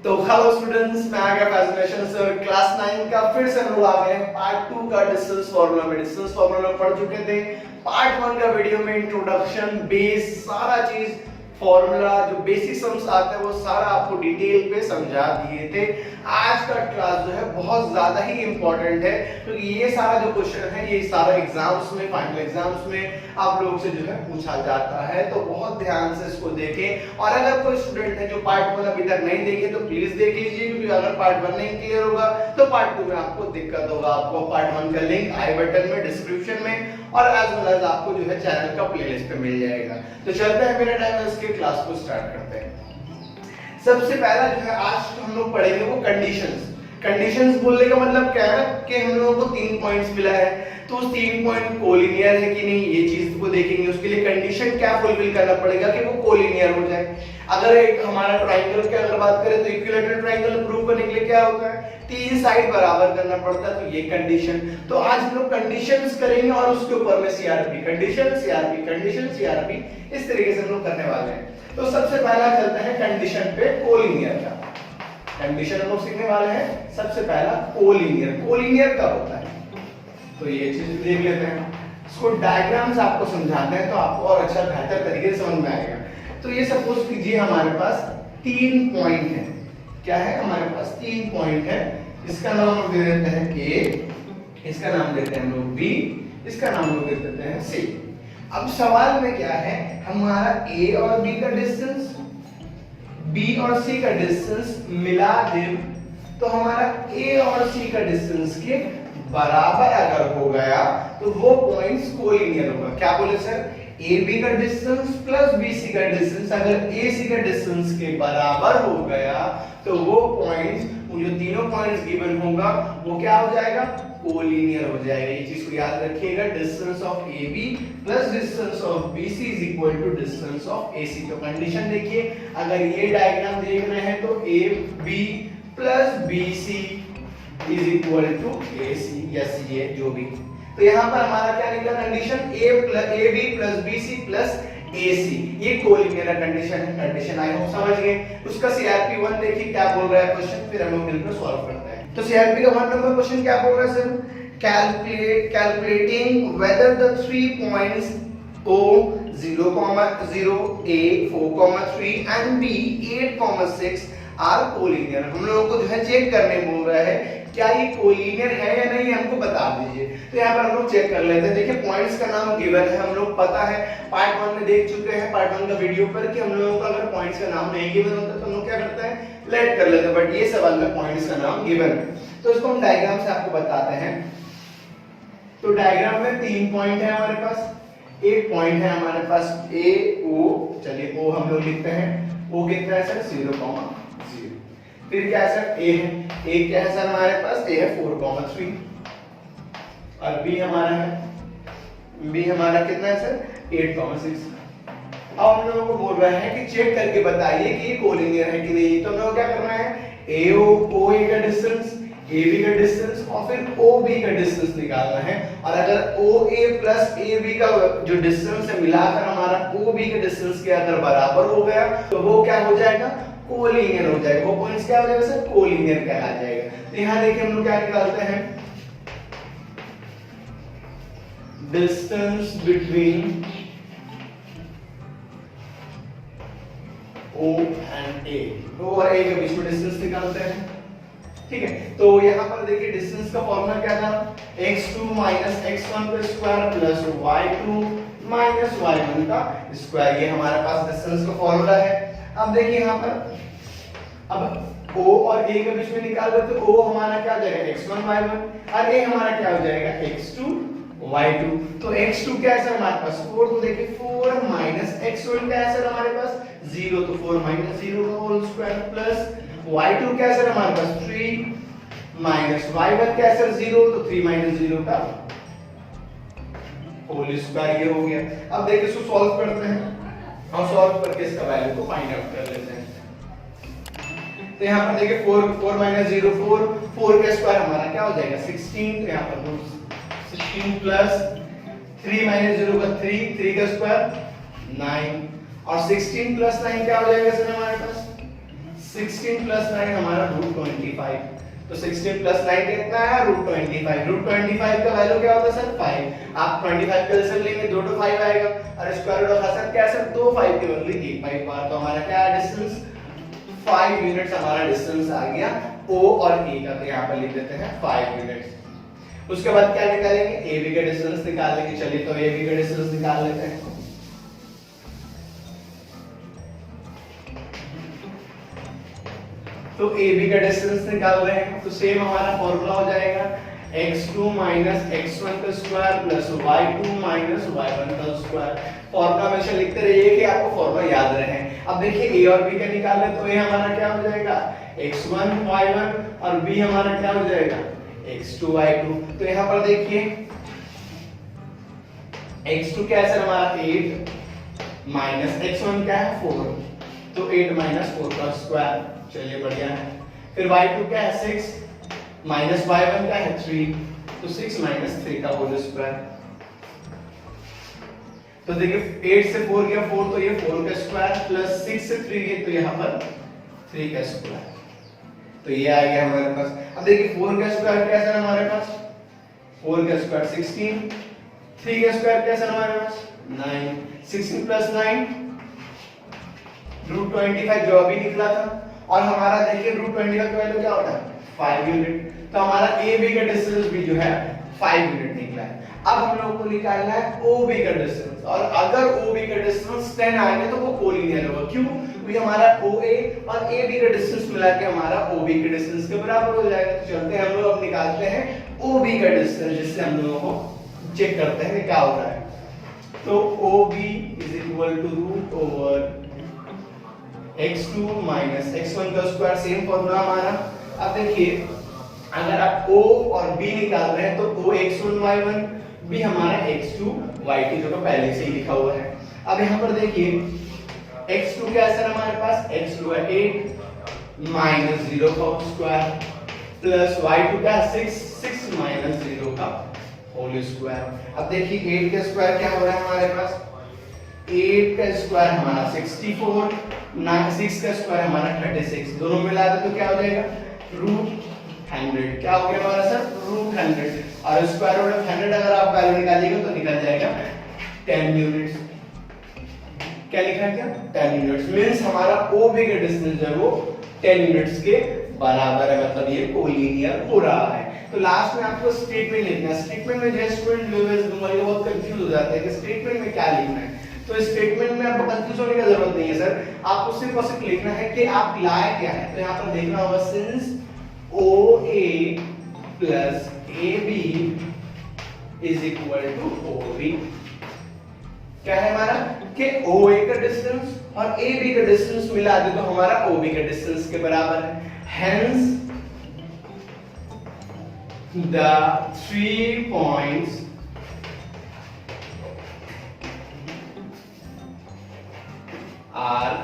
तो hello students, मैं आ गया फैसिनेशन सर क्लास 9 का फिर से हम लोग आ गए पार्ट 2 का डिस्टेंस फार्मूला में। डिस्टेंस फार्मूला में पढ़ चुके थे। पार्ट 1 का वीडियो में इंट्रोडक्शन, बेस, सारा चीज फॉर्मूला जो बेसिक सम्स आते हैं वो सारा आपको डिटेल पे समझा दिए थे। आज का क्लास जो है बहुत ज्यादा ही इंपॉर्टेंट है क्योंकि ये सारा जो क्वेश्चन है ये सारा एग्जाम्स में, फाइनल एग्जाम्स में आप लोगों से जो है पूछा जाता है, तो बहुत ध्यान से इसको देखें। और अगर कोई स्टूडेंट है जो पार्ट 1 अभी तक नहीं देखे तो प्लीज देख लीजिए, क्योंकि अगर पार्ट 1 नहीं क्लियर होगा तो पार्ट 2 में आपको दिक्कत होगा। आपको पार्ट 1 का लिंक आई बटन में, डिस्क्रिप्शन में और एज वेल एज आपको जो है चैनल का प्लेलिस्ट पे मिल जाएगा। तो चलते हैं बिना टाइम वेस्ट के क्लास को स्टार्ट करते हैं। सबसे पहला जो है आज हम लोग पढ़ेंगे वो कंडीशंस। कंडीशंस बोलने का मतलब क्या है कि हम लोगों को 3 पॉइंट्स मिला है, तो उस 3 पॉइंट कोलिनियर है कि नहीं ये चीज को देखेंगे। उसके लिए कंडीशन क्या फुलफिल करना पड़ेगा कि वो कोलिनियर हो जाए। अगर एक हमारा ट्रायंगल की अगर बात करें तो इक्विलैटरल ट्रायंगल प्रूव करने के लिए क्या होता है, 3 साइड बराबर करना पड़ता है, तो ये कंडीशन। तो आज हम लोग कंडीशंस करेंगे और उसके ऊपर में CRP, condition CRP, condition CRP, इस तरीके से हम लोग करने वाले हैं। तो सबसे पहला चलते हैं कंडीशन पे कोलिनियर का। कंडीशन हम लोग सीखने वाले हैं सबसे पहला कोलिनियर। कोलिनियर कब होता है तो ये चीज देख लेते हैं। इसको डायग्राम से आपको समझाते हैं तो आपको और अच्छा बेहतर तरीके से समझ में आएगा। तो ये सपोज कीजिए हमारे पास 3 पॉइंट है। क्या है हमारे पास 3 पॉइंट है। इसका नाम हम दे देते हैं A, इसका नाम देते हैं हम लोग B, इसका नाम लोग दे देते हैं C। अब सवाल में क्या है, हमारा A और B का डिस्टेंस, B और C का डिस्टेंस मिला दे तो हमारा A और C का डिस्टेंस के बराबर अगर हो गया तो वो पॉइंट्स कोलिनियर होगा। क्या बोले सर, AB का डिस्टेंस प्लस BC का डिस्टेंस अगर AC का डिस्टेंस के बराबर हो गया तो वो पॉइंट्स, जो तीनों पॉइंट्स गिवन होगा वो क्या हो जाएगा, कोलिनियर हो जाएगा। ये चीज को याद रखिएगा, distance of AB plus distance of BC is equal to distance of AC। तो कंडीशन देखिए, अगर ये डायग्राम देख रहे हैं तो AB plus BC is equal to AC या CA जो भी। तो यहाँ पर हमारा क्या निकला condition, AB plus BC plus AC, ये कोलिनियर कंडीशन है। कंडीशन आई होप समझ गए। उसका CRP 1 देखिए क्या बोल रहा है क्वेश्चन, फिर हम लोग मिलकर सॉल्व करते हैं। तो CRP का 1 नंबर क्वेश्चन क्या बोल रहा है sir, calculating whether the 3 points O 0,0 A 4,3 and B 8,6 are collinear. हम लोगों को जो है चेक करने बोल रहा है क्या ये कोलिनियर है या नहीं, हमको बता दीजिए। तो यहाँ पर हम लोग चेक कर लेते हैं। देखिए पॉइंट्स का नाम गिवन है, हम लोग पता है पार्ट 1 में देख चुके हैं, पार्ट 1 का वीडियो पर कि हम लोगों को अगर पॉइंट्स का नाम नहीं गिवन होता तो हम लोग क्या करते हैं, लेट कर लेते हैं। बट ये सवाल में पॉइंट्स का नाम गिवन है तो इसको हम डायग्राम से आपको बताते हैं। तो डायग्राम में 3 पॉइंट है हमारे पास। एक पॉइंट है हमारे पास A O, चलिए O हम लोग लिखते हैं। O कितना है सर, 0,0। फिर क्या है सर, A है। A क्या है सर हमारे पास, A है 4,3 और B हमारा है, B हमारा कितना है सर, 8,6। अब हम लोगों को बोल रहा है कि चेक करके बताइए कि ये कोलिनियर है कि नहीं। तो हम लोग क्या करना है, OA का डिस्टेंस, AB का डिस्टेंस और फिर OB का डिस्टेंस निकालना है। और अगर OA प्लस AB का जो डिस्टेंस है मिलाकर हमारा OB के डिस्टेंस के अगर बराबर हो गया तो वो क्या हो जाएगा, कोलिनियर हो जाएगा। वो पॉइंट्स क्या हो जाएगा सर, कोलिनियर कहला जाएगा। तो यहाँ देखिए हम लोग क्या निकालते हैं, distance between O and A, O और A के बीच में डिस्टेंस निकालते हैं। ठीक है, तो यहाँ पर देखिए डिस्टेंस का फॉर्मूला क्या था, x2 माइनस x1 का square plus y2 minus y1 का स्क्वायर। ये हमारे पास डिस्टेंस का फॉर्मूला है। अब देखिए यहाँ पर अब O और A के बीच में निकाल रहे तो O हमारा क्या हो जाएगा, x1 y1 और A हमारा क्या हो जाएगा, x2 y2। तो x2 क्या है सर हमारे पास 4, तो देखिए 4 माइनस x1 क्या है सर हमारे पास 0, तो 4 माइनस 0 का होल स्क्वायर प्लस y2 क्या है सर हमारे पास 3 माइनस y1 क्या है सर 0, तो 3 माइनस 0 का होल स्क्वायर। ये हो गया। अब देखिए इसको सॉल्व करते हैं और सॉल्व करके इसका वैल्यू को फाइंड आउट कर लेते हैं। तो यहाँ पर देखिए 4 माइनस 0 4 का स्क्वायर हमारा क्या हो जाएगा 16। तो यहाँ पर 16 प्लस 3 माइनस 0 का 3 का स्क्वायर 9 और 16 प्लस 9 क्या हो जाएगा सर हमारे पास 16 प्लस 9 हमारा √25, तो 16 प्लस 9 कितना है √25। √25 का वैल्यू क्या होता है सर 5। आप 25 का रिजल्ट लेंगे 2 to 5 आएगा, और स्क्वायर रूट ऑफ हसन क्या है सर 2 5 के बदले 1 5 बार, तो हमारा क्या है डिस्टेंस 5 यूनिट्स हमारा डिस्टेंस आ गया O और A का, तो यहाँ पर लिख देते हैं 5 यूनिट्स। उसके बाद क्या निकालेंगे AB का डिस्टेंस निकाल लेंगे। चलिए तो AB का डिस्टेंस निकाल लेते हैं। तो AB का डिस्टेंस निकाल रहे हैं, तो सेम हमारा फॉर्मूला हो जाएगा x2 x1 का स्क्वायर प्लस y2 y1 का स्क्वायर। फॉर्मूला हमेशा लिखते रहिए कि आपको फॉर्मूला याद रहे। अब देखिए A और B का निकाल ले, तो A हमारा क्या हो जाएगा x1 y1 और B हमारा क्या हो जाएगा x2 y2। तो यहाँ पर देखिए x2 क्या है सर हमारा 8 माइनस x1 क्या है 4, तो 8 - 4 का स्क्वायर। चलिए बढ़िया है। फिर y2 क्या है 6 माइनस y1 क्या है 3, तो 6 - 3 का होल स्क्वायर। तो देखिए 8 से 4 गया 4, तो ये 4 का स्क्वायर प्लस 6 से 3 गया, तो यहाँ पर 3 का स्क्वायर। तो ये आ गया हमारे पास। अब देखिए 4 का स्क्वायर कैसा है हमारे पास 4 का स्क्वायर 16, 3 का स्क्वायर कैसा है हमारे पास 9, 16 प्लस 9 √25 जो अभी निकला था, और हमारा देखिए √25 का वैल्यू क्या होता है 5 यूनिट। तो हमारा AB का डिस्टेंस भी जो है 5 यूनिट निकला है। अब हम लोगों को निकालना है OB का डिस्टेंस, और अगर OB का डिस्टेंस 10 आ गया तो वो कोलिनियर होगा। क्यों? क्योंकि हमारा OA और AB का डिस्टेंस मिला के हमारा OB के डिस्टेंस के बराबर हो जाएगा। तो चलते हैं हम लोग अब निकालते हैं OB का डिस्टेंस, जिससे हम लोगों को चेक करते हैं कि क्या हो रहा है। तो OB √, x2 x1 का स्क्वायर, सेम फॉर्मूला हमारा। अब देखिए अगर आप O और B निकाल रहे हैं तो O x1 y1, B हमारा x2 y2 जो पहले से ही लिखा हुआ है। अब यहाँ पर देखिए x2 क्या है हमारे पास x2 है 8 माइनस 0 का स्क्वायर प्लस y2 का 6 माइनस 0 का होल स्क्वायर। अब देखिए 8 का स्क्वायर क्या हो रहा है हमारे पास 8 का स्क्वायर हमारा 64, 6 का स्क्वायर हमारा 36, दोनों मिला दे तो क्या हो जाएगा √100। क्या हो गया हमारा सर √100, और स्क्वायर रूट ऑफ 100 अगर आप वैल्यू निकालिएगा तो निकल जाएगा 10 यूनिट्स। क्या लिखा है क्या 10 यूनिट्स, मींस हमारा OB का डिस्टेंस है वो 10 यूनिट्स के बराबर है, मतलब ये कोलिनियर हो रहा है। तो लास्ट में आपको स्टेटमेंट लिखना है। स्टेटमेंट में जो स्टूडेंट बहुत कंफ्यूज हो जाते हैं कि स्टेटमेंट में क्या लिखना है। तो स्टेटमेंट में आपको कंफ्यूज होने की जरूरत नहीं है सर, आपको सिर्फ और सिर्फ लिखना है कि आप लाए क्या है। तो यहाँ पर देखना होगा since OA plus AB is equal to OB। क्या है हमारा कि OA का डिस्टेंस और AB का डिस्टेंस मिला दे तो हमारा OB का डिस्टेंस के बराबर है। Hence the 3 points are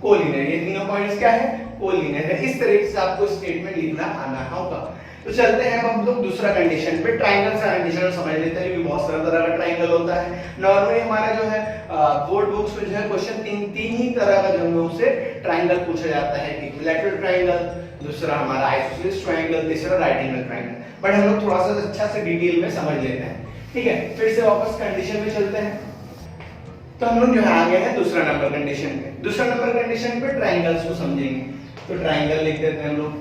collinear. ये तीनों पॉइंट्स क्या है कोलिनियर है। इस तरीके से आपको स्टेटमेंट लिखना आना होगा। तो चलते हैं अब हम लोग दूसरा कंडीशन पे, ट्रायंगल से कंडीशन समझ लेते हैं क्योंकि बहुत सारा तरह का ट्रायंगल होता है। नॉर्मली हमारा जो है बोर्ड बुक्स में जो है क्वेश्चन तीन ही तरह का जो हम लोग से ट्रायंगल पूछा जाता है, इक्विलैटरल ट्रायंगल, दूसरा हमारा आइसोसेलेस ट्रायंगल, तीसरा राइट एंगल ट्रायंगल। बट हम लोग थोड़ा सा अच्छा से डिटेल में समझ लेते हैं, ठीक है। फिर से वापस कंडीशन पे चलते हैं। तो हम लोग जो है आ गए हैं दूसरा नंबर कंडीशन पे। दूसरा नंबर कंडीशन पे ट्रायंगल्स को समझेंगे। तो ट्रायंगल लिख देते हैं हम लोग।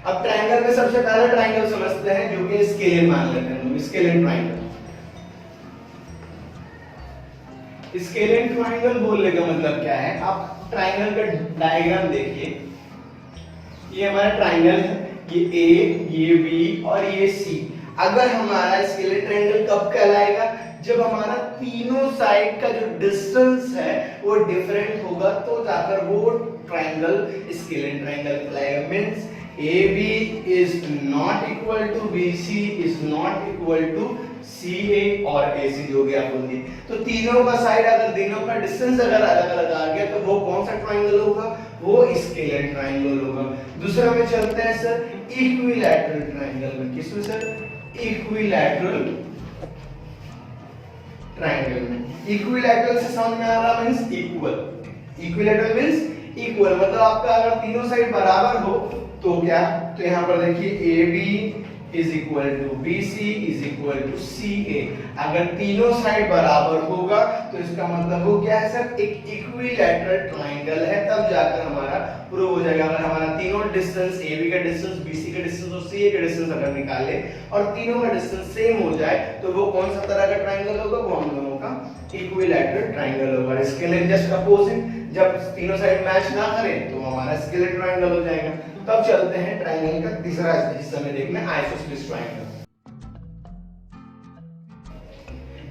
अब ट्रायंगल में सबसे पहले ट्रायंगल समझते हैं जो कि स्केलिन मान लेते हैं हम लोग, स्केलिन ट्रायंगल। स्केलिन ट्रायंगल बोलने का मतलब क्या है, आप ट्रायंगल का डायग्राम देखिए। ये हमारा ट्रायंगल है, ये A, ये B और ये C। अगर हमारा स्केलिन ट्रायंगल कब कहलाएगा, जब हमारा तीनों साइड का जो डिस्टेंस है वो डिफरेंट होगा तो जाकर वो ट्रायंगल स्केलिन ट्रायंगल कहलाएगा। Means AB is not equal to BC is not equal to CA और AC जो भी आप बोलिए। तो तीनों का साइड अगर तीनों का डिस्टेंस अगर अलग-अलग आ गया तो वो कौन सा ट्रायंगल होगा, वो स्केलिन ट्रायंगल होगा। दूसरा में चलते हैं सर इक्विलैटरल ट्रायंगल में। किसमें सर इक्विलैटरल ट्राइंगल में। इक्विलैटरल से समझ में आ रहा means equal. Equilateral means equal, मतलब आपका अगर तीनों साइड बराबर हो तो क्या, तो यहां पर देखिए AB is equal to BC is equal to CA। अगर तीनों साइड बराबर होगा तो इसका मतलब वो क्या है सर, एक इक्विलैटरल ट्राइंगल है, तब जाकर हमारा प्रूव हो जाएगा। अगर हमारा तीनों डिस्टेंस AB का डिस्टेंस, BC का डिस्टेंस और CA का डिस्टेंस अगर निकाले और तीनों का डिस्टेंस सेम हो जाए तो वो कौन सा तरह का ट्राइंगल होगा, वो हम दोनों का इक्विलैटरल ट्राइंगल होगा। इसके लिए जस्ट अपोजिट, जब तीनों साइड मैच ना करें तो हमारा स्केलेट ट्राइंगल हो जाएगा। तब चलते हैं ट्राइंगल का तीसरा हिस्सा में देखने, आइसोसेलेस ट्राइंगल।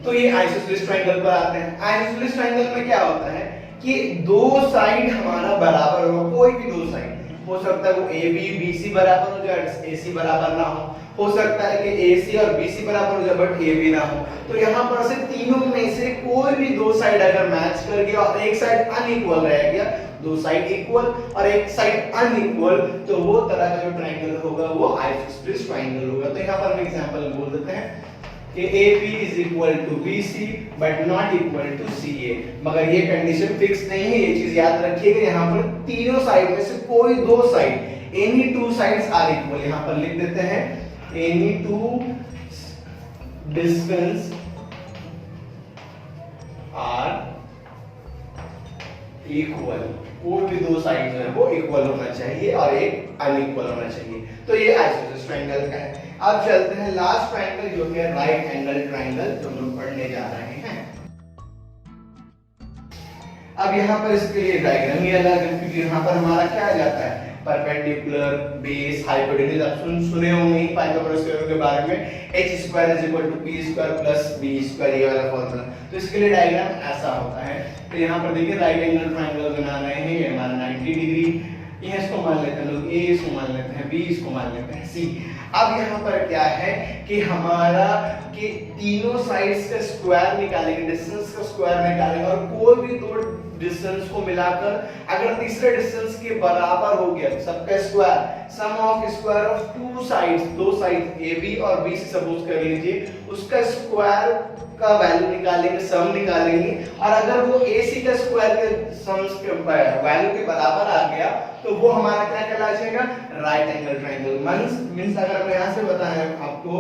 तो ये आइसोसेलेस ट्राइंगल पर आते हैं। आइसोसेलेस ट्राइंगल में क्या होता है कि दो साइड हमारा बराबर हो, कोई भी दो साइड हो सकता है वो AB BC बराबर हो जाए, AC बराबर ना हो सकता है कि AC और BC बराबर हो जाए बट AB ना हो। तो यहाँ पर से तीनों में से कोई भी दो साइड अगर मैच कर गया और एक साइड अनइक्वल रह गया, दो साइड इक्वल और एक साइड अनइक्वल, तो वो तरह का जो ट्राइंगल होगा वो आइसोसेलेस ट्राइंगल होगा। तो यहाँ पर हम एग्जांपल बोल देते हैं कि AB is equal to BC but not equal to CA। मगर ये कंडीशन फिक्स नहीं है, ये चीज याद रखिएगा। यहाँ पर तीनों साइड में से कोई दो side, any two sides are equal, यहाँ पर लिख देते हैं any two distance are equal। कोई भी दो साइड जो है वो इक्वल होना चाहिए और एक अनइक्वल होना चाहिए। तो ये आइसोसेलेस ट्राइंगल का है। अब चलते हैं लास्ट ट्राइंगल जो कि है राइट एंगल ट्राइंगल, जो हम लोग पढ़ने जा रहे हैं। अब यहाँ पर इसके लिए डायग्राम ही अलग है, क्योंकि यहाँ पर हमारा क्या आ जाता है, परपेंडिकुलर, बेस, हाइपोटेन्यूज। आप सुने होंगे ही पाइथागोरस थ्योरम के बारे में, h² = p² + b², ये वाला फॉर्मूला। तो इसके लिए डायग्राम ऐसा होता है। तो यहाँ पर देखिए राइट एंगल ट्राइंगल बना रहे हैं, ये हमारा 90 डिग्री, ये इसको मान लेते हैं लोग, A इसको मान लेते हैं, B इसको मान लेते हैं, C। अब यहाँ पर क्या है कि हमारा कि तीनों साइड्स का स्क्वायर निकालेंगे, डिस्टेंस का स्क्वायर निकालेंगे और कोई भी दो डिस्टेंस को मिलाकर अगर तीसरे डिस्टेंस के बराबर हो गया, सबका square, sum of square of two sides, दो साइड AB और BC सपोज कर लीजिए, उसका स्क्वायर का वैल्यू निकालेंगे, सम निकालेंगे, और अगर वो AC का स्क्वायर के सम्स के वैल्यू के बराबर आ गया तो वो हमारा क्या कहलाएगा, राइट एंगल ट्राइंगल। मींस अगर हम यहां से बताएं आपको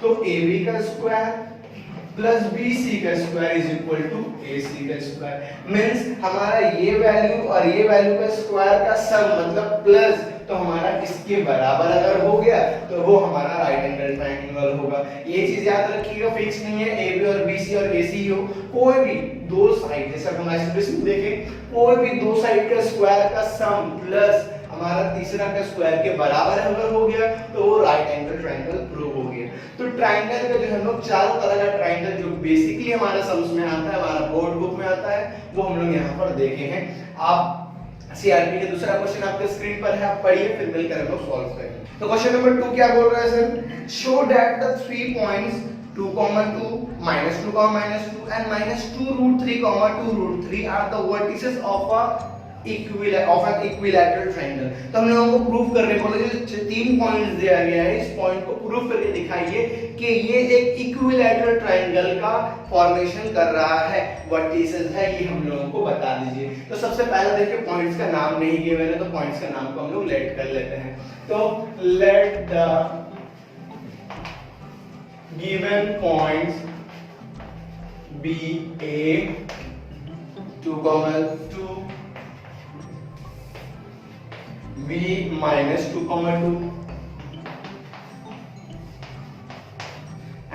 तो AB का स्क्वायर प्लस BC का square is equal to AC का स्क्वायर। मींस हमारा ये वैल्यू और ये वैल्यू का स्क्वायर का सम मतलब प्लस, तो हमारा इसके बराबर अगर हो गया तो वो हमारा राइट एंगल ट्राइंगल होगा। ये चीज याद रखिएगा, फिक्स नहीं है AB और BC और AC हो, कोई भी दो साइड, जैसे हम आइसोसेलेस में देखें, कोई भी दो साइड का स्क्वायर का सम प्लस हमारा तीसरा का स्क्वायर के बराबर अगर हो गया तो वो राइट एंगल ट्राइंगल प्रूव हो गया। तो ट्राइंगल का जो हम लोग चारों तरह का ट्राइंगल जो बेसिकली हमारा सम्स में आता है, हमारा बोर्ड बुक में आता है, वो हम लोग यहाँ पर देखे हैं। आप सीआरपी का दूसरा क्वेश्चन आपके स्क्रीन पर है, आप पढ़िए, फिर मिलकर हम लोग सॉल्व करेंगे। तो क्वेश्चन नंबर 2 क्या बोल रहा है sir, show that the 3 points 2, 2, -2, and -2√3, 2√3 are the vertices of an equilateral triangle। तो हम लोगों को प्रूफ करने को जो 3 पॉइंट्स दिया गया है, इस पॉइंट को प्रूफ करके दिखाइए कि ये एक इक्विलैटरल ट्रायंगल का फॉर्मेशन कर रहा है, वर्टिसेस है, ये हम लोगों को बता दीजिए। तो सबसे पहले देखिए पॉइंट्स का नाम नहीं दिए मैंने, तो पॉइंट्स का नाम को हम लोग लेट कर लेते हैं। तो let the given points be A 2, 2 B -2, 2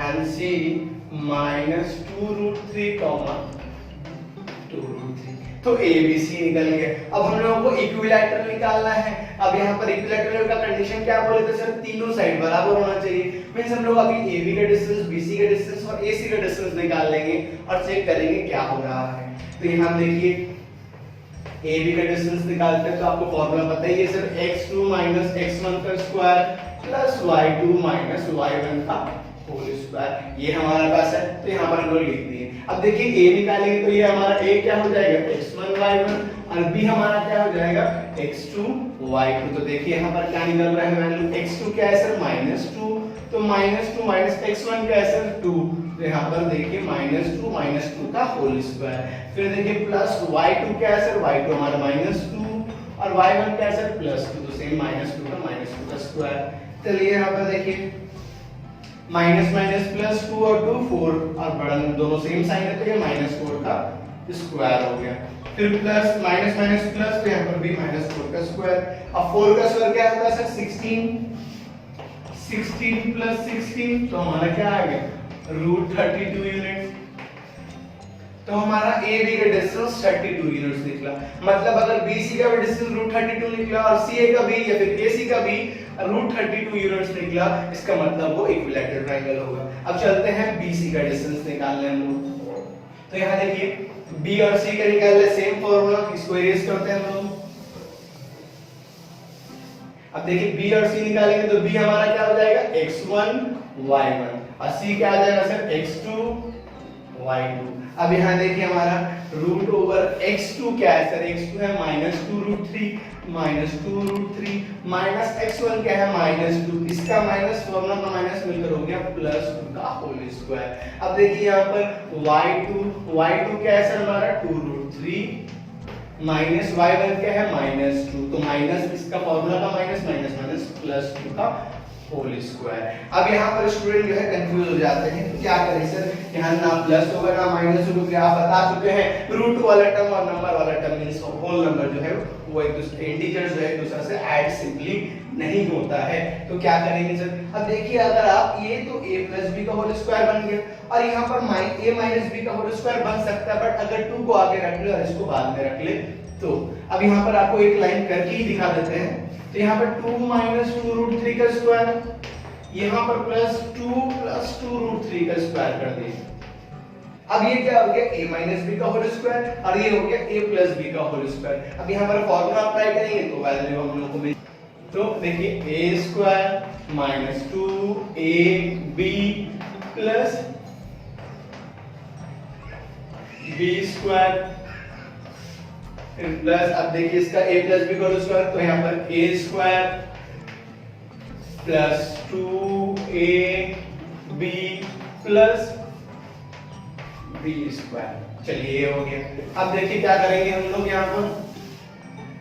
and C -2√3, 2√3। तो A B C निकल गए। अब हम लोगों को इक्विलैटरल निकालना है। अब यहाँ पर इक्विलैटरल का कंडीशन क्या बोले थे सर, तीनों साइड बराबर होना चाहिए। मींस हम लोग अभी AB का डिस्टेंस, BC का डिस्टेंस और AC का डिस्टेंस निकाल लेंगे और चेक करेंगे क्या हो रहा है। तो यहाँ देखिए AB का डिस्टेंस निकालते हैं तो आपको फॉर्मूला पता ही है सर, x2 - x1 का स्क्वायर प्लस y2 - y1 का होल स्क्वायर, ये हमारे पास है। तो यहाँ पर हम लोग लिख दिए। अब देखिए A निकालेंगे तो ये हमारा A क्या हो जाएगा, x1 y1, और B हमारा क्या हो जाएगा, x2 y2। तो देखिए यहाँ पर क्या निकल रहा है वैल्यू, x2 क्या है सर, -2, तो -2 - x1 क्या है सर, 2, तो यहाँ पर देखिए -2 का होल स्क्वायर, फिर देखिए प्लस y2 क्या है सर, y2 हमारा -2 और y1 क्या है सर +2, तो सेम -2 का स्क्वायर। चलिए यहाँ पर देखिए माइनस माइनस प्लस 2 और 2 4 और बड़ा दोनों सेम साइन है तो ये -4 का स्क्वायर हो गया। फिर प्लस माइनस माइनस प्लस, तो यहाँ पर भी -4 का स्क्वायर। अब 4 का स्क्वायर क्या आता है सर 16 प्लस 16, तो हमारा क्या आ गया √32 यूनिट्स। तो हमारा ए बी का डिस्टेंस 32 यूनिट्स निकला। मतलब अगर BC का भी डिस्टेंस √32 निकला और CA का भी या फिर AC का भी √32 यूनिट्स निकला, इसका मतलब वो इक्विलैटरल ट्रायंगल होगा। अब चलते हैं BC का डिस्टेंस निकालने हम लोग। तो यहाँ देखिए B और C का निकालने सेम फॉर्मूला, इसको इरेज करते हैं हम लोग। अब देखिए B और C निकालेंगे तो B हमारा क्या हो जाएगा x1 y1 और C क्या आ जाएगा सर x2 y2। अब यहाँ देखिए हमारा √x2 क्या है सर, x2 है -2√3 -2√3 क्या है -2, इसका माइनस फॉर्मूला का माइनस मिलकर हो गया +2 का होल स्क्वायर। अब देखिए यहाँ पर y2 क्या है सर हमारा 2√3 माइनस y1 क्या है -2, तो माइनस इसका फॉर्मूला का माइनस +2 का होल स्क्वायर। अब यहाँ पर स्टूडेंट जो है कंफ्यूज हो जाते हैं तो क्या करें सर, यहाँ ना प्लस होगा ना माइनस होगा, क्योंकि आप बता चुके हैं रूट वाला टर्म और नंबर वाला टर्म मींस होल नंबर जो है वो एक दूसरे इंटीजर जो है एक दूसरे से ऐड सिंपली नहीं होता है। तो क्या करेंगे सर, अब देखिए अगर आप ये तो a प्लस b का होल स्क्वायर बन गया और यहाँ पर a माइनस b का होल स्क्वायर बन सकता है, बट अगर 2 को आगे रख ले और इसको बाद में रख ले तो। अब यहाँ पर आपको एक लाइन करके ही दिखा देते हैं। तो यहाँ पर 2 2√3 का स्क्वायर, यहाँ पर +2 2√3 का स्क्वायर कर दिए। अब ये क्या हो गया a माइनस b का होल स्क्वायर और ये हो गया a प्लस b का होल स्क्वायर। अब यहाँ पर फॉर्मूला अप्लाई करेंगे तो वैल्यू हम लोगों को मिल, तो देखिए a square -2ab plus b square plus, अब देखिए इसका a प्लस b का होल स्क्वायर, तो यहाँ पर a square plus 2ab plus b square. चलिए ये हो गया। अब देखिए क्या करेंगे हम लोग, यहाँ पर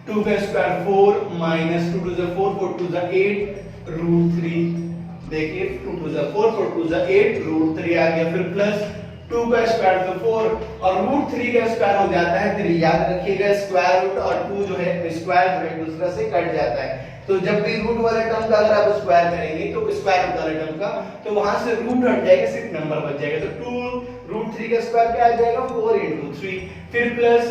2 का स्क्वायर 4 -2 2 4 4 2 8 √3, देखिए 2 2 4 4 2 8 √3 आ गया। फिर प्लस 2 का स्क्वायर तो 4 और √3 का स्क्वायर हो जाता है 3। याद रखिएगा स्क्वायर रूट और 2 जो है स्क्वायर जो है एक दूसरे से कट जाता है, तो जब भी रूट वाले टर्म का अगर आप स्क्वायर करेंगे तो स्क्वायर रूट वाले टर्म का तो वहां से रूट हट जाएगा, सिर्फ नंबर बच जाएगा। तो 2√3 का स्क्वायर क्या आ जाएगा 4 × 3, फिर प्लस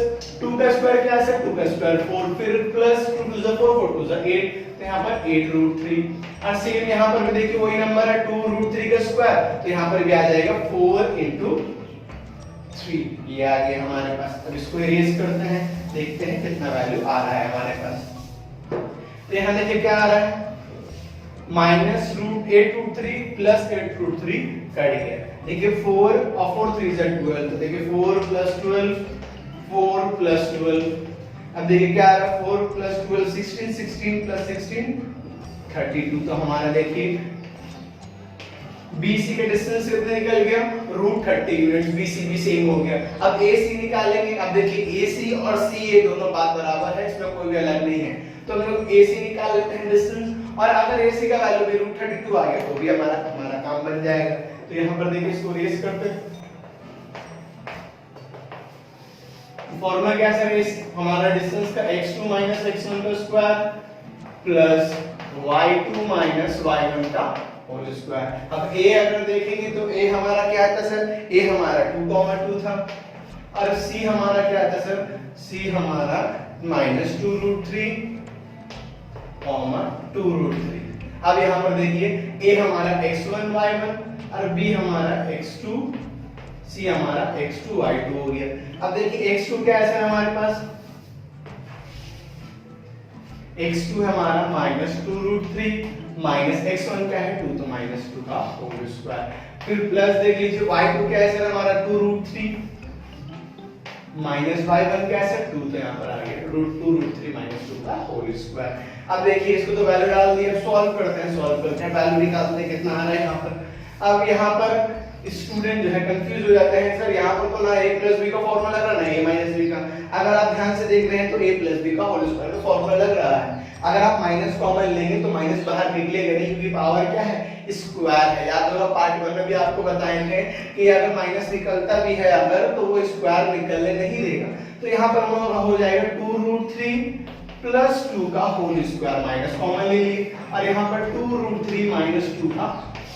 2 का स्क्वायर क्या है 2 का स्क्वायर 4, फिर प्लस 2 2 4 4 2 8, तो यहाँ पर 8√3। और सेम यहाँ पर भी देखिए वही नंबर है 2√3 का स्क्वायर, तो यहाँ पर भी आ जाएगा 4 × 3, ये आ गया हमारे पास। अब इसको इरेज करते हैं, देखते हैं कितना वैल्यू आ रहा है हमारे पास। तो यहाँ देखिए क्या आ रहा है -√8√3 प्लस 8√3 कट गया। देखिए 4 और 4 3 से 12, तो देखिए 4 + 12 4 + 12। अब देखिए क्या आ रहा है 4 + 12 16 16 + 16 32। तो हमारा देखिए BC के डिस्टेंस कितना निकल गया √30 यूनिट्स, BC भी सेम हो गया। अब AC निकालेंगे। अब देखिए AC और CA दोनों बात बराबर है, इसमें कोई भी अलग नहीं है, तो हम लोग AC निकाल लेते हैं डिस्टेंस, और अगर AC का वैल्यू भी √32 आ गया तो भी हमारा काम बन जाएगा। तो यहाँ पर देखिए इसको रेस करते हैं। फॉर्मूला क्या है हमारा डिस्टेंस का x2 - x1 का स्क्वायर प्लस y2 - y1 का होल स्क्वायर। अब a अगर देखेंगे तो a हमारा क्या आता सर, a हमारा 2, 2 था और c हमारा क्या आता सर, c हमारा -2√3, 2√3। अब यहाँ पर देखिए a हमारा x1 y1 और b हमारा x2, c हमारा x2 y2 हो गया। अब देखिए x2 क्या है हमारे पास, x2 है हमारा -2√3 माइनस x1 क्या है 2, तो -2 का होल स्क्वायर। फिर प्लस देख लीजिए y2 क्या है सर हमारा 2√3 माइनस y1 क्या है 2, तो यहाँ पर आ गया √2√3 -2 का होल स्क्वायर। अब देखिए इसको तो वैल्यू डाल दी, अब सॉल्व करते हैं, वैल्यू निकालते हैं कितना आ रहा है यहाँ पर। अब यहाँ पर स्टूडेंट जो है कंफ्यूज हो जाते हैं, सर यहाँ पर तो ना a प्लस बी का फॉर्मूला लग रहा है ना a माइनस बी का। अगर आप ध्यान से देख रहे हैं तो a प्लस बी का होल स्क्वायर का फॉर्मूला लग रहा है। अगर आप माइनस कॉमन लेंगे तो माइनस बाहर निकलेगा नहीं, क्योंकि पावर क्या है, स्क्वायर है। याद होगा पार्ट 1 में भी आपको बताए थे कि अगर माइनस निकलता भी है अगर तो वो स्क्वायर निकलने नहीं देगा। तो यहाँ पर हम लोग हो जाएगा 2√3 प्लस 2 का होल स्क्वायर, माइनस कॉमन ले लिए, और यहाँ पर 2√3 माइनस 2 का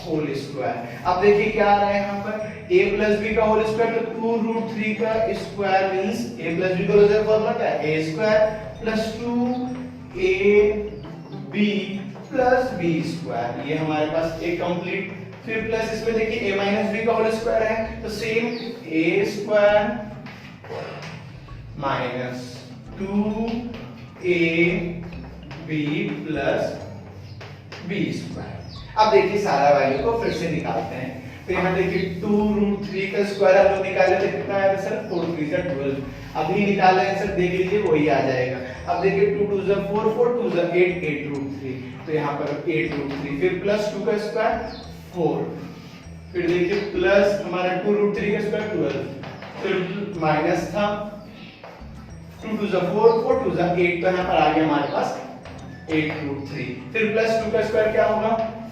होल स्क्वायर। अब देखिए क्या आ रहा है यहाँ पर a प्लस b का होल स्क्वायर, तो 2√3 का square means a plus b का होल फॉर्मूला क्या है, a square plus 2ab plus b square. ये हमारे पास एक कंप्लीट, फिर प्लस इसमें देखिए a माइनस b का होल स्क्वायर है, तो same a square minus 2ab plus b square. अब देखिए सारा वैल्यू को फिर से निकालते हैं। तो यहाँ देखिए 2√3 का स्क्वायर हम लोग निकाले थे, कितना आया था सर, 4 3 जा 12। अभी निकाला है सर, देख लीजिए वही आ जाएगा। अब देखिए 2 2 जा 4 4 2 जा 8 8√3, तो यहाँ पर 8√3, फिर प्लस 2 का स्क्वायर 4, फिर देखिए प्लस हमारा 2√3 का स्क्वायर 12, फिर माइनस था 2 2 जा 4 4 2 जा 8, तो यहाँ पर आ गया हमारे पास 8√3, फिर प्लस 2 का स्क्वायर क्या होगा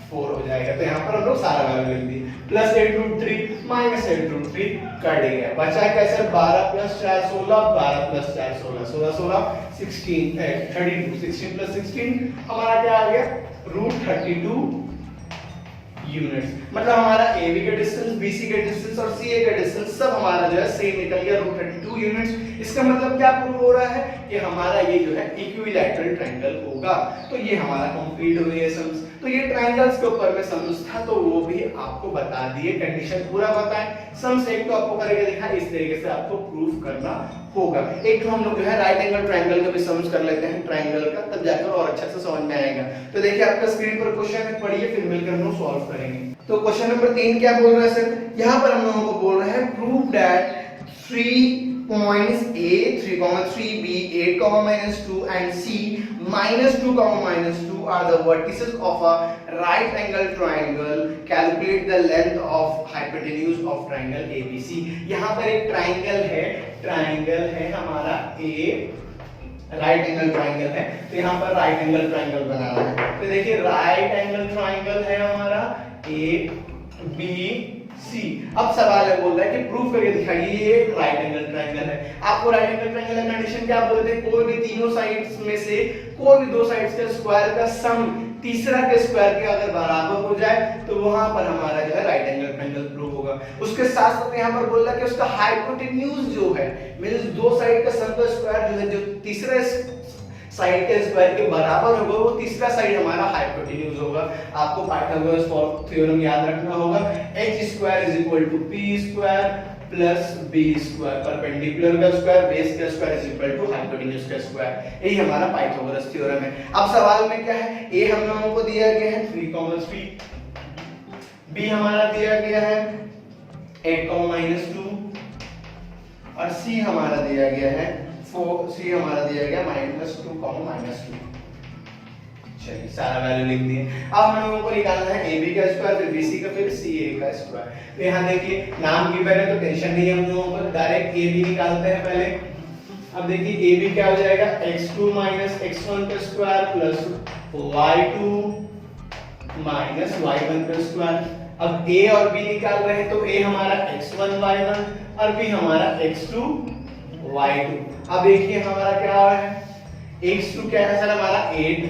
4 हो जाएगा। तो यहाँ पर हम लोग सारा वैल्यू लिख दिए, प्लस 8√3 माइनस 8√3 कट गया, बचा कैसे 12 प्लस 4 16, 12 प्लस 4 16, 16 16 16 32, 16 प्लस 16 हमारा क्या आ गया √32 यूनिट्स। मतलब हमारा AB का डिस्टेंस, BC का डिस्टेंस और CA का डिस्टेंस सब हमारा जो है सेम निकल गया √32 यूनिट्स। इसका मतलब क्या प्रूव हो रहा है कि हमारा ये जो है इक्विलैटरल ट्रायंगल होगा। तो ये हमारा कंप्लीट हुई है सम्स। तो ये ट्रायंगल्स के ऊपर में सम्स था, तो वो भी आपको बता दिए, कंडीशन पूरा बताएं। सम्स एक तो आपको करके दिखा, इस तरीके से आपको प्रूफ करना होगा। एक तो हम लोग जो है राइट एंगल ट्रायंगल का भी सम्स कर लेते हैं ट्रायंगल का, तब जाकर और अच्छा से समझ में आएगा। तो देखिए आपका स्क्रीन पर क्वेश्चन है, पढ़िए फिर मिलकर हम लोग सॉल्व करेंगे। तो क्वेश्चन नंबर 3 क्या बोल रहा है सर, यहाँ पर हम लोगों को बोल रहा है prove that 3 points A 3,3B 8,-2 and C -2,-2 are the vertices of a right angle triangle. Calculate the length of hypotenuse of triangle ABC. यहाँ पर एक ट्रायंगल है हमारा A, राइट एंगल ट्रायंगल है, तो यहाँ पर राइट एंगल ट्रायंगल बनाना है। तो देखिए राइट एंगल ट्रायंगल है हमारा ABC। अब सवाल है, बोल रहा है कि प्रूफ करके दिखाइए ये राइट एंगल ट्रायंगल है। आपको राइट एंगल ट्रायंगल का कंडीशन क्या बोलते हैं, कोई भी तीनों साइड्स में से कोई भी दो साइड्स के स्क्वायर का सम तीसरा के स्क्वायर के अगर बराबर हो जाए तो वहां पर हमारा जो है राइट एंगल ट्रायंगल प्रूव होगा। उसके साथ साथ यहाँ पर बोल रहा है कि उसका हाइपोटेन्यूज जो है मींस दो साइड का सम का स्क्वायर जो है जो तीसरे साइड के स्क्वायर के बराबर होगा वो तीसरा साइड हमारा हाइपोटेन्यूज होगा। आपको पाइथागोरस थ्योरम याद रखना होगा, h² = p² plus b², perpendicular का स्क्वायर बेस का स्क्वायर = हाइपोटेन्यूज का स्क्वायर। यही हमारा पाइथागोरस थ्योरम है। अब सवाल में क्या है, a हम लोगों को दिया गया है 3,3, b हमारा दिया गया है 8,-2 और c हमारा दिया गया है C हमारा दिया गया -2,-2। चलिए सारा वैल्यू लिख दिए। अब हम लोगों को निकालना है AB का स्क्वायर, फिर BC का, फिर CA का स्क्वायर। तो यहाँ देखिए नाम गिवन है तो टेंशन नहीं है हम लोगों को, डायरेक्ट AB निकालते हैं पहले। अब देखिए AB क्या हो जाएगा, x2 - x1 का स्क्वायर प्लस y2 - y1 का स्क्वायर। अब A और B निकाल रहे हैं तो A हमारा x1 y1 और B हमारा x2 y2। अब देखिए हमारा क्या हो रहा है, x2 क्या है सर हमारा 8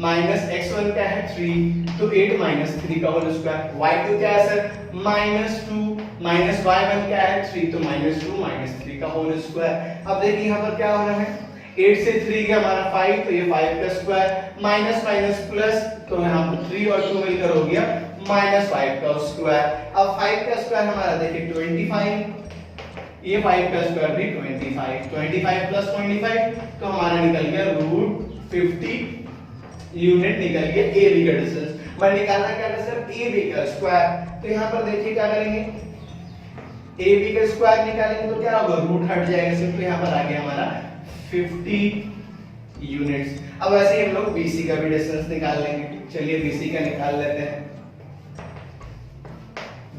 माइनस x1 क्या है 3, तो 8 - 3 का होल स्क्वायर। y2 क्या है सर -2 माइनस y1 क्या है 3, तो -2 - 3 का होल स्क्वायर। अब देखिए यहाँ पर क्या हो रहा है, 8 से 3 गया हमारा 5, तो ये 5 का स्क्वायर माइनस माइनस प्लस, तो यहाँ पर 3 और 2 मिलकर हो गया -5 का स्क्वायर। अब 5 का स्क्वायर हमारा देखिए 25, ये 5 का स्क्वायर भी 25, 25 प्लस 25 तो हमारा निकल गया √50 यूनिट निकल गया AB का डिस्टेंस। मैं निकालना क्या है सर, AB का स्क्वायर। तो यहाँ पर देखिए क्या करेंगे, AB का स्क्वायर निकालेंगे तो क्या होगा, रूट हट जाएगा सिर्फ, तो यहाँ पर आ गया हमारा 50 यूनिट्स। अब ऐसे ही हम लोग BC का भी डिस्टेंस निकाल लेंगे। चलिए BC का निकाल लेते हैं।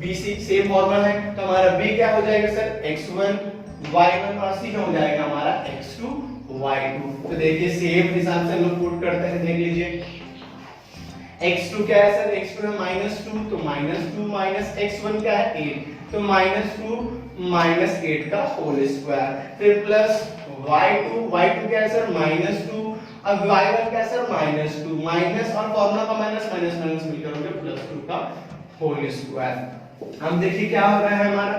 BC सेम फॉर्मूला है, तो हमारा B क्या हो जाएगा सर, x1 y1 और C हो जाएगा हमारा x2 y2। तो देखिए सेम हिसाब से हम लोग पुट करते हैं, देख लीजिए x2 क्या है सर, x2 है -2, तो -2 माइनस x1 क्या है 8, तो -2 माइनस 8 का होल स्क्वायर, फिर प्लस y2 क्या है सर -2, अब y1 क्या है सर -2, माइनस और फॉर्मूला का माइनस माइनस माइनस मिलकर हो गया +2 का होल स्क्वायर। हम देखिए क्या हो रहा है हमारा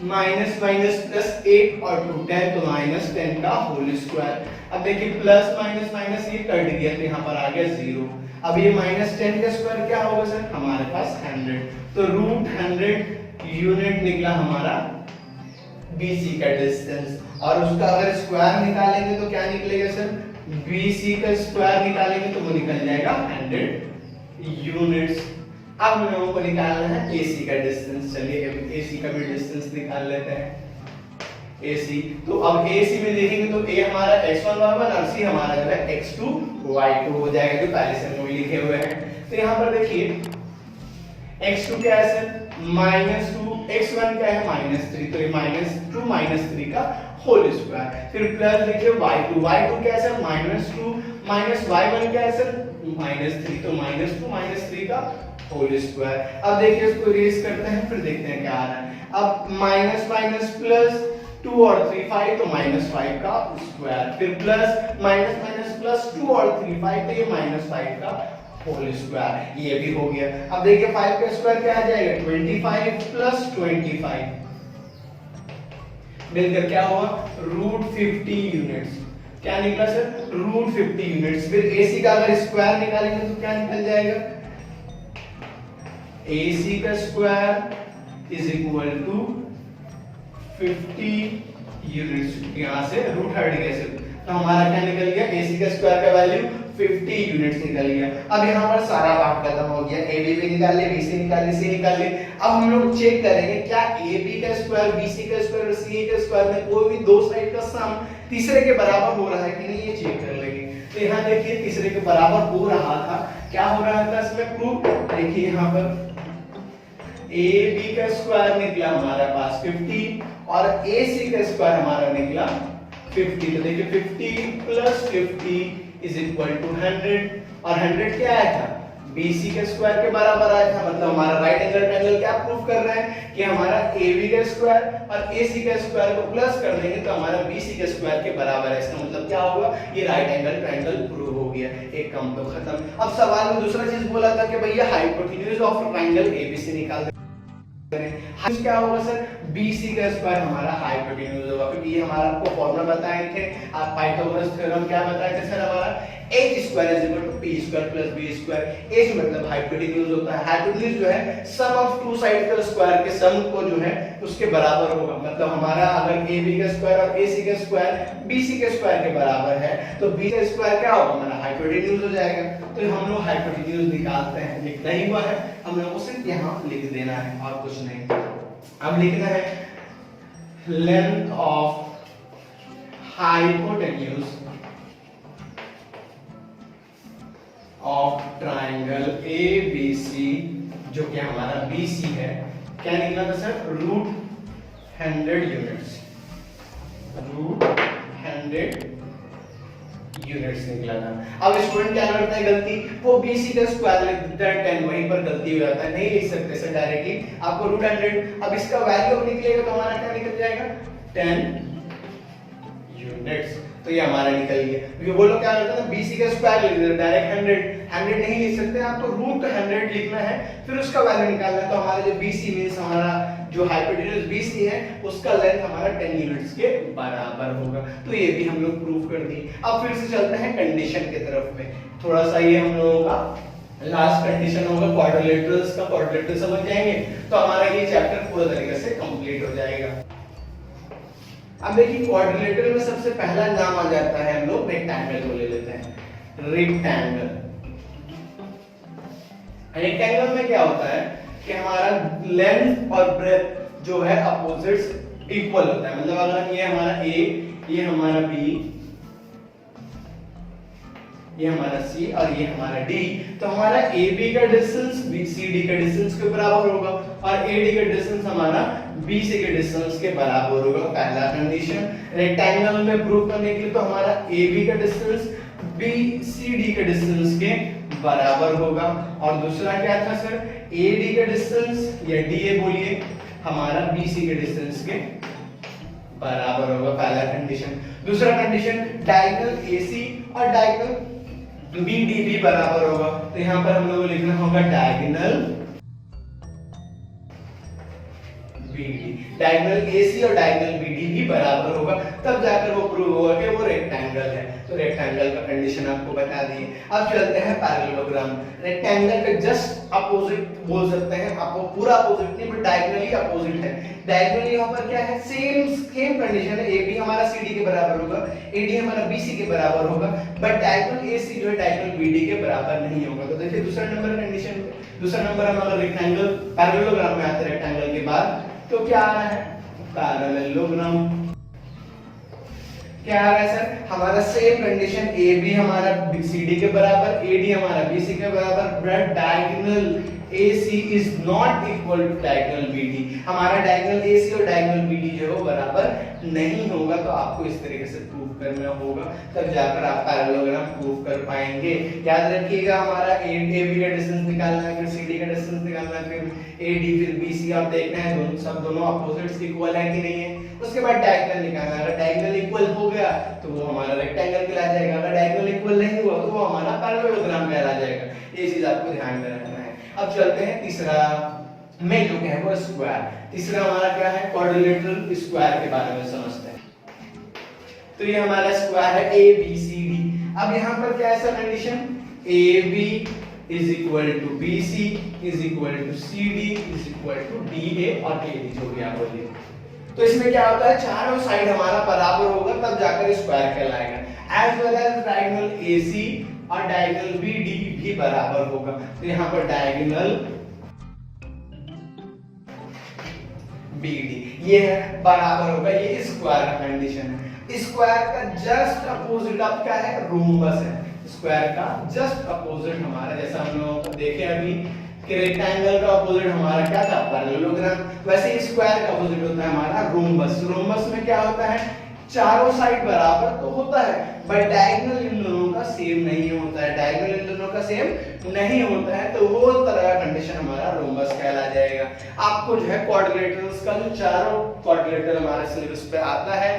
माइनस माइनस प्लस 8 और 2 10, तो -10 का होल स्क्वायर। अब देखिए प्लस माइनस माइनस ये कट गया तो यहाँ पर आ गया 0। अब ये -10 का स्क्वायर क्या होगा सर, हमारे पास 100, तो √100 यूनिट निकला हमारा BC का डिस्टेंस। और उसका अगर स्क्वायर निकालेंगे तो क्या निकलेगा सर, BC का स्क्वायर निकालेंगे तो वो निकल जाएगा 100 यूनिट्स। अब हम लोगों को निकालना है AC का डिस्टेंस। चलिए AC का भी डिस्टेंस निकाल लेते हैं। AC तो अब AC में देखेंगे तो A हमारा x1 y1 और C हमारा जो है x2 y2 हो जाएगा, जो पहले से हम लोग लिखे हुए हैं। तो यहाँ पर देखिए x2 क्या है सर -2, x1 क्या है -3, तो ये -2 -3 का होल स्क्वायर, फिर प्लस देखिए y2 क्या है सर -2 माइनस y1 क्या है सर -3, तो -2 -3 का होल स्क्वायर। अब देखिए इसको इरेज करते हैं, फिर देखते हैं क्या आ रहा है। अब माइनस माइनस प्लस 2 और 3 5, तो -5 का स्क्वायर, फिर प्लस माइनस माइनस प्लस 2 और 3 5, तो ये -5 का होल स्क्वायर, ये भी हो गया। अब देखिए 5 का स्क्वायर क्या आ जाएगा 25 प्लस 25 मिलकर क्या हुआ √50 यूनिट्स। क्या निकला सर √50 यूनिट्स। फिर AC का अगर स्क्वायर निकालेंगे तो क्या निकल जाएगा, AC का square is equal to 50 units. यहां से रूट हट गया सर, तो हमारा क्या निकल गया AC का स्क्वायर का वैल्यू 50 यूनिट्स निकल गया। अब यहाँ पर सारा पार्ट खत्म हो गया, AB भी निकाल ले, BC निकाल ले, C निकाल ले। अब हम लोग चेक करेंगे क्या AB का स्क्वायर BC का स्क्वायर और CA का स्क्वायर में कोई भी दो साइड का सम तीसरे के बराबर हो रहा है कि नहीं, ये चेक कर लेंगे। तो यहाँ देखिए तीसरे के बराबर हो रहा था, क्या हो रहा था इसमें प्रूफ, देखिए यहाँ पर AB का स्क्वायर निकला हमारे पास 50 और AC का स्क्वायर हमारा निकला 50। तो देखिए 50 प्लस 50 इज इक्वल टू 100 और 100 क्या आया था BC के स्क्वायर के बराबर आया था। मतलब हमारा राइट एंगल ट्रायंगल क्या प्रूफ कर रहा है कि हमारा AB का स्क्वायर और AC का स्क्वायर को प्लस कर देंगे तो हमारा BC के स्क्वायर के बराबर है। इसका मतलब क्या होगा, ये राइट एंगल ट्रायंगल प्रूव हो गया, एक काम तो खत्म। अब सवाल में दूसरा चीज बोला था कि भैया हाइपोटेन्यूज ऑफ ट्रायंगल ABC निकाल क्या होगा सर, BC का स्क्वायर हमारा हाइपोटेन्यूज होगा, क्योंकि ये हमारा आपको फॉर्मूला बताए थे, आप पाइथागोरस थ्योरम क्या बताए थे सर, हमारा h square is equal to p square plus b square. h मतलब हाइपोटेन्यूज होता है, हाइपोटेन्यूज जो है सम ऑफ टू साइड का स्क्वायर के सम को जो है उसके बराबर होगा। मतलब हमारा अगर AB का स्क्वायर और AC का स्क्वायर BC के स्क्वायर के बराबर है तो B का स्क्वायर क्या होगा, हमारा हाइपोटेन्यूज हो जाएगा। तो हम लोग हाइपोटेन्यूज निकालते हैं, लिखना ही हुआ है, हम लोगों को सिर्फ यहाँ लिख देना है और कुछ नहीं। अब लिखना है length of hypotenuse of triangle ABC जो कि हमारा BC है, क्या निकला था सर √100 यूनिट्स, √100 यूनिट्स निकला था। अब स्टूडेंट क्या करता है गलती, वो BC का स्क्वायर लिख देता है 10, वहीं पर गलती हो जाता है, नहीं लिख सकते सर डायरेक्टली, आपको √100। अब इसका वैल्यू निकलेगा तो हमारा क्या निकल जाएगा 10 यूनिट्स। तो ये हमारा निकल गया, क्योंकि वो लोग क्या करते हैं BC का स्क्वायर लिख देते हैं डायरेक्ट 100 नहीं लिख सकते, आपको √100 लिखना है, फिर उसका वैल्यू निकालना है। तो हमारा जो BC मींस हमारा जो हाइपोटेन्यूज BC है उसका लेंथ हमारा 10 यूनिट्स के बराबर होगा। तो ये भी हम लोग प्रूव कर दिए। अब फिर से चलते हैं कंडीशन की तरफ में, थोड़ा सा ये हम लोगों का लास्ट कंडीशन होगा क्वाड्रिलेटरल्स का। क्वाड्रिलेटरल समझ जाएंगे तो हमारा ये चैप्टर पूरा तरीके से कंप्लीट हो जाएगा। अब देखिए क्वाड्रिलेटरल में सबसे पहला नाम आ जाता है, हम लोग रेक्टेंगल को ले लेते हैं। रेक्टेंगल, रेक्टेंगल में क्या होता है कि हमारा लेंथ और ब्रेथ जो है अपोजिट्स इक्वल होता है। मतलब अगर ये हमारा A, ये हमारा B, ये हमारा C और ये हमारा D, तो हमारा AB का डिस्टेंस BCD के डिस्टेंस के बराबर होगा और AD का डिस्टेंस हमारा BC के डिस्टेंस के बराबर होगा। पहला कंडीशन। रेक्टेंगल में प्रूव करने के लिए तो हमारा AB का डिस्टेंस BCD के डिस्टेंस के बराबर होगा। और दूसरा क्या था सर, AD का डिस्टेंस या DA बोलिए हमारा BC के डिस्टेंस के बराबर होगा। पहला कंडीशन। दूसरा कंडीशन, डायगोनल AC और डायगोनल BD भी बराबर होगा, तो यहां पर हम लोगों को लिखना होगा डायगोनल BD, डायगोनल AC और डायगोनल BD भी बराबर होगा, तब जाकर वो प्रूव होगा कि वो रेक्टेंगल है। तो रेक्टेंगल का कंडीशन आपको बता दिए। अब चलते हैं पैरेललोग्राम। रेक्टेंगल के जस्ट अपोजिट बोल सकते हैं, आपको पूरा अपोजिट नहीं बट डायगोनली अपोजिट है। डायगोनली यहां पर क्या है, सेम कंडीशन है, AB हमारा CD के बराबर होगा, AD हमारा BC के बराबर होगा, बट डायगोनल AC जो है डायगोनल BD के बराबर नहीं होगा। तो देखिए दूसरा नंबर कंडीशन, दूसरा नंबर हमारा रेक्टेंगल पैरेललोग्राम में आता है रेक्टेंगल के बाद, तो क्या आ रहा है पैरेललोग्राम। क्या आ रहा है सर, हमारा सेम कंडीशन, AB हमारा CD के बराबर, AD हमारा BC के बराबर, but diagonal AC is not equal to diagonal BD। हमारा डायगोनल AC और डायगोनल BD जो है वो बराबर नहीं होगा, तो आपको इस तरीके से प्रूव करना होगा, तब जाकर आप पैरेललोग्राम प्रूव कर पाएंगे। याद रखिएगा हमारा AB का डिस्टेंस निकालना है, फिर CD का डिस्टेंस निकालना है, फिर AD फिर BC आप देखना है दोनों सब दोनों अपोजिट्स इक्वल है कि नहीं है। उसके बाद डायगोनल निकालना है, अगर डायगोनल इक्वल हो गया तो वो हमारा रेक्टेंगल कहला जाएगा, अगर डायगोनल इक्वल नहीं हुआ तो वो हमारा पैरेललोग्राम कहला जाएगा। ये चीज आपको ध्यान में रखना है। अब चलते हैं तीसरा में जो है वो स्क्वायर। तीसरा हमारा क्या है, क्वाड्रिलेटरल स्क्वायर के बारे में समझते हैं। तो ये हमारा स्क्वायर है ABCD। अब यहाँ पर क्या है sir condition, AB is equal to BC is equal to CD is equal to DA और AD, जो भी आप बोलिए। तो इसमें क्या होता है, चारों साइड हमारा बराबर होगा तब जाकर स्क्वायर कहलाएगा। As well as diagonal AC और डायगोनल BD भी बराबर होगा, तो यहाँ पर डायगोनल BD ये है बराबर होगा, ये स्क्वायर का कंडीशन है। स्क्वायर का जस्ट अपोजिट अब क्या है, रोम्बस है। स्क्वायर का जस्ट अपोजिट हमारा, जैसा हम लोगों को देखे अभी कि रेक्टेंगल का अपोजिट हमारा क्या था, पैरेललोग्राम, वैसे ही स्क्वायर का अपोजिट होता है हमारा रोम्बस। रोम्बस में क्या होता है, चारों साइड बराबर तो होता है बट डायगोनल इन दोनों का सेम नहीं होता है, डायगोनल इन दोनों का सेम नहीं होता है, तो वो तरह का कंडीशन हमारा रोम्बस कहला जाएगा। आपको जो है क्वाड्रिलेटरल्स का जो चारों क्वाड्रिलेटरल हमारे सिलेबस पे आता है,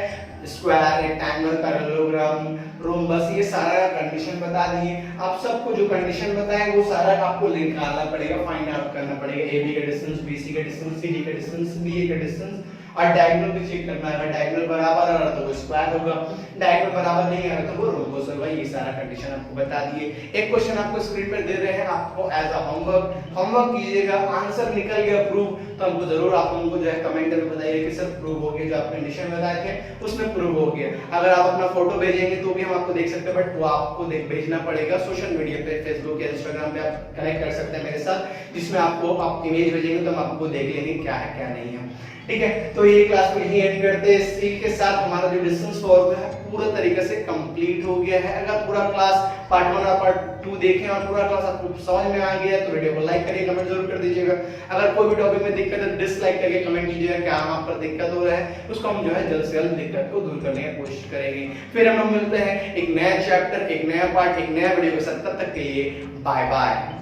स्क्वायर, रेक्टेंगल, पैरेललोग्राम, रोम्बस, ये सारा कंडीशन बता दिए। आप सबको जो कंडीशन बताए वो सारा आपको निकालना पड़ेगा, फाइंड आउट करना पड़ेगा। AB का डिस्टेंस, BC का डिस्टेंस, CD का डिस्टेंस, BA का डिस्टेंस और डायगोनल भी चेक करना है। डायगोनल बराबर आ रहा तो वो स्क्वायर होगा, डायगोनल बराबर नहीं आ रहा तो वो रोम्बस होगा। ये सारा कंडीशन आपको बता दिए। एक क्वेश्चन आपको स्क्रीन पर दे रहे हैं, आपको एज अ होमवर्क कीजिएगा। आंसर निकल गया प्रूव तो हमको जरूर आप हमको जो है कमेंट में बताइए कि सर प्रूव हो गया, जो आप कंडीशन बताए थे उसमें प्रूव हो गया। अगर आप अपना फोटो भेजेंगे तो भी हम आपको देख सकते हैं, बट वो आपको भेजना पड़ेगा सोशल मीडिया पे, फेसबुक या इंस्टाग्राम पे आप कनेक्ट कर सकते हैं मेरे साथ, जिसमें आपको आप इमेज भेजेंगे तो हम आपको देख लेंगे क्या है क्या नहीं है। ठीक है, तो ये क्लास को यही एंड करते हैं। इसी के साथ हमारा जो डिस्टेंस फॉर्मूला है पूरा तरीके से कंप्लीट हो गया है। अगर पूरा क्लास पार्ट 1 और पार्ट 2 देखें और पूरा क्लास आपको समझ में आ गया तो वीडियो को लाइक करिए, कमेंट जरूर कर दीजिएगा। अगर कोई भी टॉपिक में दिक्कत है डिसलाइक करके कमेंट कीजिएगा क्या वहां पर दिक्कत हो रहा है, उसको हम जो है जल्द से जल्द दिक्कत को दूर करने की कोशिश करेंगे। फिर हम लोग मिलते हैं एक नया चैप्टर, एक नया पार्ट, एक नया वीडियो के साथ। तब तक के लिए बाय बाय।